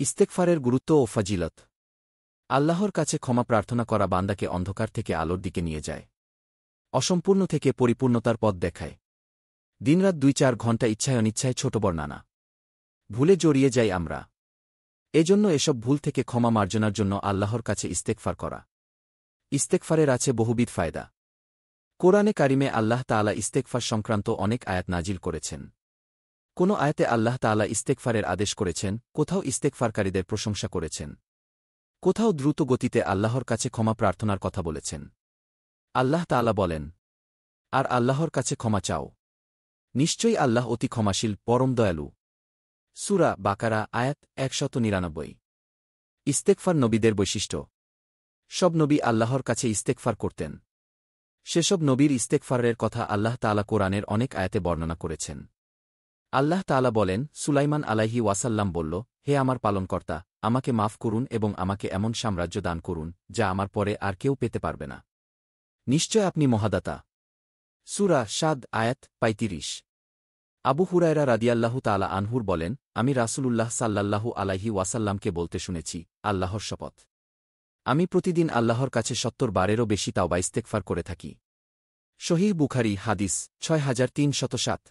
ইস্তেগফারের গুরুত্ব ও ফজিলত। আল্লাহর কাছে ক্ষমা প্রার্থনা করা বান্দাকে অন্ধকার থেকে আলোর দিকে নিয়ে যায়, অসম্পূর্ণ থেকে পরিপূর্ণতার পথ দেখায়। দিনরাত ২-৪ ঘণ্টা ইচ্ছায় অনিচ্ছায় ছোট বড় নানা ভুলে জড়িয়ে যাই আমরা। এজন্য এসব ভুল থেকে ক্ষমা মার্জনার জন্য আল্লাহর কাছে ইস্তেগফার করা। ইস্তেগফারের আছে বহুবিধ ফায়দা। কোরআনে কারিমে আল্লাহ তাআলা ইস্তেগফার সংক্রান্ত অনেক আয়াত নাজিল করেছেন। কোনো আয়াতে আল্লাহ তাআলা ইস্তেগফারের আদেশ করেছেন, কোথাও ইস্তেগফারকারীদের প্রশংসা করেছেন, কোথাও দ্রুত গতিতে আল্লাহর কাছে ক্ষমা প্রার্থনার কথা বলেছেন। আল্লাহ তাআলা বলেন, আর আল্লাহর কাছে ক্ষমা চাও, নিশ্চয়ই আল্লাহ অতি ক্ষমাশীল, পরম দয়ালু। সূরা বাকারা আয়াত ১৯৯। ইস্তেগফার নবীদের বৈশিষ্ট্য। সব নবী আল্লাহর কাছে ইস্তেগফার করতেন। সেসব নবীর ইস্তেগফারের কথা আল্লাহ তাআলা কোরআনের অনেক আয়াতে বর্ণনা করেছেন। আল্লাহ তাআলা বলেন, সুলাইমান আলাইহি ওয়াসাল্লাম বলল, হে আমার পালনকর্তা, আমাকে মাফ করুন এবং আমাকে এমন সাম্রাজ্য দান করুন যা আমার পরে আর কেউ পেতে পারবে না। নিশ্চয় আপনি মহাদাতা। সূরা শাদ আয়াত ৩৫। আবু হুরায়রা রাদিয়াল্লাহু তাআলা আনহুর বলেন, আমি রাসূলুল্লাহ সাল্লাল্লাহু আলাইহি ওয়াসাল্লামকে বলতে শুনেছি, আল্লাহর শপথ, আমি প্রতিদিন আল্লাহর কাছে ৭০ বারেরও বেশি তাওবা ইস্তেগফার করে থাকি। সহিহ বুখারী হাদিস ৬৩০৭।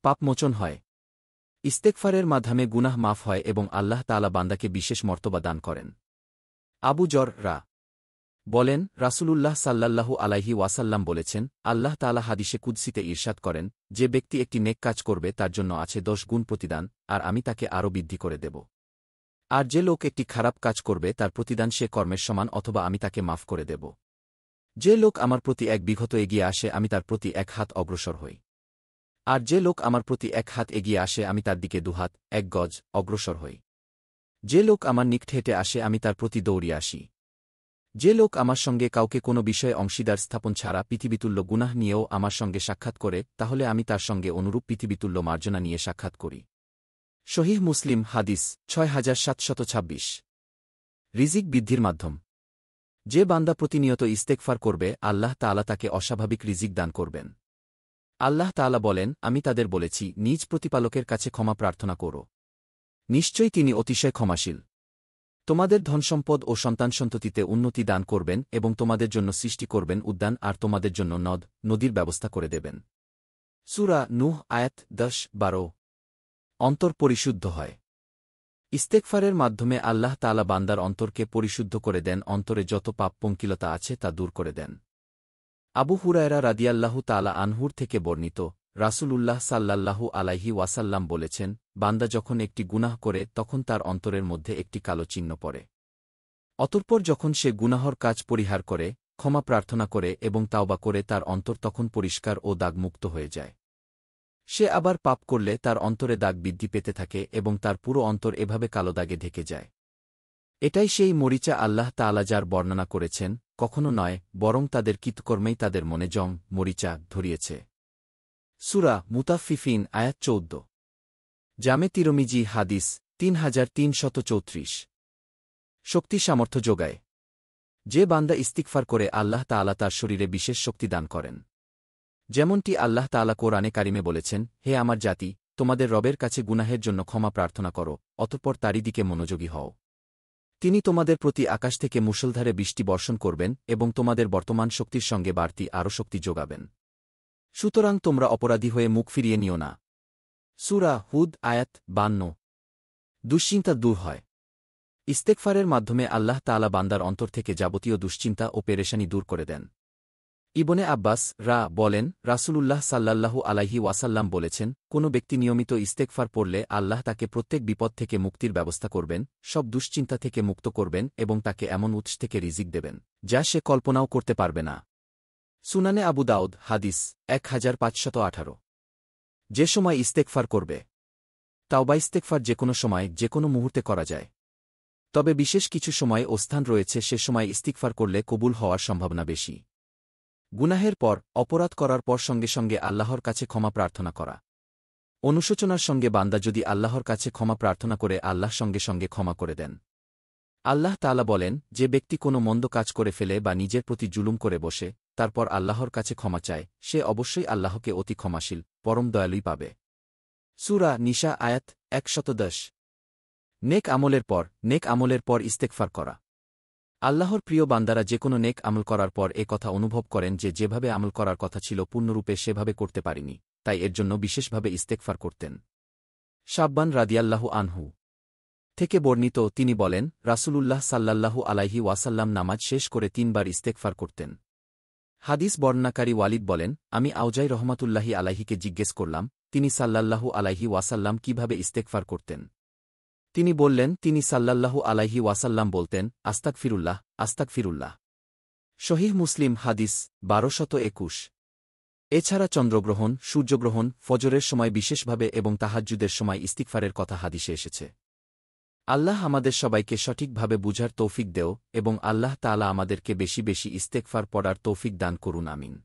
পাপ মোচন হয়। ইস্তেগফারের মাধ্যমে গুনাহ মাফ হয় এবং আল্লাহ তাআলা বান্দাকে বিশেষ মর্তবা দান করেন। আবু যর রা বলেন, রাসূলুল্লাহ সাল্লাল্লাহু আলাইহি ওয়াসাল্লাম বলেছেন, আল্লাহ তাআলা হাদিসে কুদসিতে ইরশাদ করেন, যে ব্যক্তি একটি নেক কাজ করবে তার জন্য আছে ১০ গুণ প্রতিদান, আর আমি তাকে আরও বৃদ্ধি করে দেব। আর যে লোক একটি খারাপ কাজ করবে তার প্রতিদান সে কর্মের সমান অথবা আমি তাকে মাফ করে দেব। যে লোক আমার প্রতি ১ বিঘত এগিয়ে আসে আমি তার প্রতি ১ হাত অগ্রসর হই। আর যে লোক আমার প্রতি ১ হাত এগিয়ে আসে আমি তার দিকে ২ হাত ১ গজ অগ্রসর হই। যে লোক আমার নিকট হেঁটে আসে আমি তার প্রতি দৌড়িয়ে আসি। যে লোক আমার সঙ্গে কাউকে কোনো বিষয়ে অংশীদার স্থাপন ছাড়া পৃথিবীতুল্য গুনাহ নিয়েও আমার সঙ্গে সাক্ষাৎ করে তাহলে আমি তার সঙ্গে অনুরূপ পৃথিবীতুল্য মার্জনা নিয়ে সাক্ষাৎ করি। সহিহ মুসলিম হাদিস ৬৭২৬। রিজিক বৃদ্ধির মাধ্যম। যে বান্দা প্রতিনিয়ত ইস্তেগফার করবে আল্লাহ তাআলা তাকে অস্বাভাবিক রিজিক দান করবেন। আল্লাহ তাআলা বলেন, আমি তাদের বলেছি, নিজ প্রতিপালকের কাছে ক্ষমা প্রার্থনা করো, নিশ্চয়ই তিনি অতিশয় ক্ষমাশীল। তোমাদের ধনসম্পদ ও সন্তানসন্ততিতে উন্নতি দান করবেন এবং তোমাদের জন্য সৃষ্টি করবেন উদ্যান আর তোমাদের জন্য নদ নদীর ব্যবস্থা করে দেবেন। সূরা নূহ আয়াত ১০-১২। অন্তর পরিশুদ্ধ হয়। ইস্তেগফারের মাধ্যমে আল্লাহ তাআলা বান্দার অন্তরকে পরিশুদ্ধ করে দেন, অন্তরে যত পাপ পঙ্কিলতা আছে তা দূর করে দেন। আবু হুরায়রা রাদিয়াল্লাহু তাআলা আনহুর থেকে বর্ণিত, রাসূলুল্লাহ সাল্লাল্লাহু আলাইহি ওয়াসাল্লাম বলেছেন, বান্দা যখন একটি গুনাহ করে তখন তার অন্তরের মধ্যে একটি কালো চিহ্ন পড়ে। অতঃপর যখন সে গুনাহর কাজ পরিহার করে, ক্ষমা প্রার্থনা করে এবং তাওবা করে তার অন্তর তখন পরিষ্কার ও দাগমুক্ত হয়ে যায়। সে আবার পাপ করলে তার অন্তরে দাগ বৃদ্ধি পেতে থাকে এবং তার পুরো অন্তর এভাবে কালো দাগে ঢেকে যায়। এটাই সেই মরিচা আল্লাহ তাআলা যার বর্ণনা করেছেন, কখনো নয় বরং তাদের কৃতকর্মেই তাদের মনে জং মরিচা ধরিয়েছে। সূরা মুতাফফিফিন আয়াত ১৪। জামে তিরমিজি হাদিস ৩৩৩৪। শক্তি সামর্থ্য যোগায়। যে বান্দা ইস্তিগফার করে আল্লাহ তাআলা তার শরীরে বিশেষ শক্তি দান করেন। যেমনটি আল্লাহ তাআলা কোরআনে কারিমে বলেছেন, হে আমার জাতি, তোমাদের রবের কাছে গুনাহের জন্য ক্ষমা প্রার্থনা করো, অতঃপর তারই দিকে মনোযোগী হও। তিনি তোমাদের প্রতি আকাশ থেকে মুষলধারে বৃষ্টি বর্ষণ করবেন এবং তোমাদের বর্তমান শক্তির সঙ্গে বাড়তি আরও শক্তি যোগাবেন। সুতরাং তোমরা অপরাধী হয়ে মুখ ফিরিয়ে নিও না। সূরা হুদ আয়াত ৫২। দুশ্চিন্তা দূর হয়। ইস্তেগফারের মাধ্যমে আল্লাহ তাআলা বান্দার অন্তর থেকে যাবতীয় দুশ্চিন্তা ও পেরেশানি দূর করে দেন। ইবনে আব্বাস রা বলেন, রাসূলুল্লাহ সাল্লাল্লাহু আলাইহি ওয়াসাল্লাম বলেছেন, কোনো ব্যক্তি নিয়মিত ইস্তেগফার পড়লে আল্লাহ তাকে প্রত্যেক বিপদ থেকে মুক্তির ব্যবস্থা করবেন, সব দুশ্চিন্তা থেকে মুক্ত করবেন এবং তাকে এমন উৎস থেকে রিজিক দেবেন যা সে কল্পনাও করতে পারবে না। সুনানে আবু দাউদ হাদিস ১৫১৮। যে সময় ইস্তেগফার করবে। তাওবা ইস্তেগফার যেকোনো সময় যেকোনো মুহূর্তে করা যায়। তবে বিশেষ কিছু সময় ও স্থান রয়েছে, সে সময় ইস্তিগফার করলে কবুল হওয়ার সম্ভাবনা বেশি। গুনাহের পর, অপরাধ করার পর সঙ্গে সঙ্গে আল্লাহর কাছে ক্ষমা প্রার্থনা করা। অনুশোচনার সঙ্গে বান্দা যদি আল্লাহর কাছে ক্ষমা প্রার্থনা করে আল্লাহ সঙ্গে সঙ্গে ক্ষমা করে দেন। আল্লাহ তাআলা বলেন, যে ব্যক্তি কোনো মন্দ কাজ করে ফেলে বা নিজের প্রতি জুলুম করে বসে, তারপর আল্লাহর কাছে ক্ষমা চায়, সে অবশ্যই আল্লাহকে অতি ক্ষমাশীল, পরম দয়ালুই পাবে। সূরা নিসা আয়াত ১১০। নেক আমলের পর ইস্তেগফার করা। আল্লাহর প্রিয় বান্দারা যেকোনো নেক আমল করার পর এ কথা অনুভব করেন যে যেভাবে আমল করার কথা ছিল পূর্ণরূপে সেভাবে করতে পারিনি, তাই এর জন্য বিশেষভাবে ইস্তেগফার করতেন। শাব্বান রাদিয়াল্লাহু আনহু থেকে বর্ণিত, তিনি বলেন, রাসূলুল্লাহ সাল্লাল্লাহু আলাইহি ওয়াসাল্লাম নামাজ শেষ করে ৩ বার ইস্তেগফার করতেন। হাদিস বর্ণনাকারী ওয়ালিদ বলেন, আমি আউজাই রহমাতুল্লাহি আলাইহিকে জিজ্ঞেস করলাম, তিনি সাল্লাল্লাহু আলাইহি ওয়াসাল্লাম কিভাবে ইস্তেগফার করতেন। তিনি বললেন, তিনি সাল্লাল্লাহু আলাইহি ওয়াসাল্লাম বলতেন, আস্তাগফিরুল্লাহ, আস্তাগফিরুল্লাহ। সহিহ মুসলিম হাদিস ১২২১। এছাড়া চন্দ্রগ্রহণ, সূর্যগ্রহণ, ফজরের সময় বিশেষভাবে এবং তাহাজ্জুদের সময় ইস্তিগফারের কথা হাদিসে এসেছে। আল্লাহ আমাদের সবাইকে সঠিকভাবে বুঝার তৌফিক দেও এবং আল্লাহ তাআলা আমাদেরকে বেশি বেশি ইস্তেগফার পড়ার তৌফিক দান করুন, আমিন।